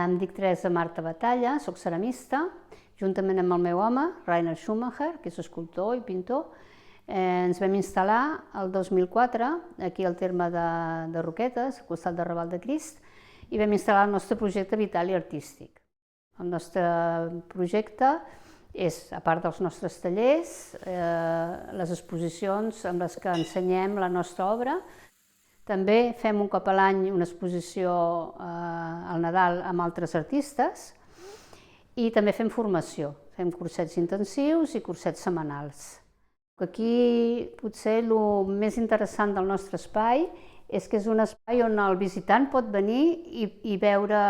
Em dic Teresa Marta Batalla, soc ceramista, juntament amb el meu home, Rainer Schumacher, que és escultor i pintor. Ens vam instal·lar el 2004 aquí al terme de Roquetes, al costat de Raval de Crist, i vam instal·lar el nostre projecte vital i artístic. El nostre projecte és, a part dels nostres tallers, les exposicions amb les que ensenyem la nostra obra. També fem un cop a l'any una exposició al Nadal amb altres artistes i també fem formació, fem cursets intensius i cursets setmanals. Aquí potser el més interessant del nostre espai és que és un espai on el visitant pot venir i veure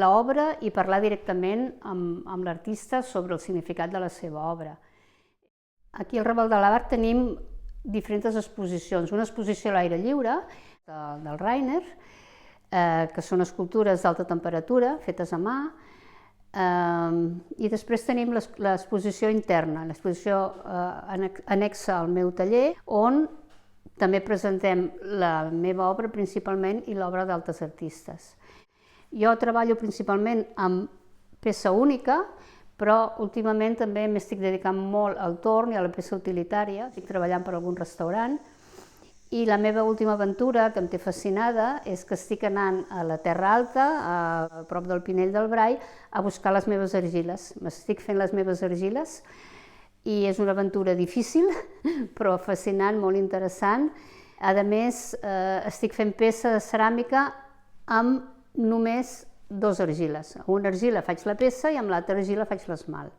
l'obra i parlar directament amb l'artista sobre el significat de la seva obra. Aquí al Raval de l'Art tenim diferents exposicions. Una exposició a l'aire lliure del Rainer, que són escultures d'alta temperatura fetes a mà, i després tenim l'exposició interna, l'exposició anexa al meu taller, on també presentem la meva obra principalment i l'obra d'altres artistes. Jo treballo principalment amb peça única, però últimament també m'estic dedicant molt al torn i a la peça utilitària. Estic treballant per algun restaurant i la meva última aventura, que em té fascinada, és que estic anant a la Terra Alta, a prop del Pinell del Brai, a buscar les meves argiles. M'estic fent les meves argiles i és una aventura difícil, però fascinant, molt interessant. A més, estic fent peça de ceràmica amb només 2 argiles. Amb una argila faig la peça i amb l'altra argila faig l'esmalt.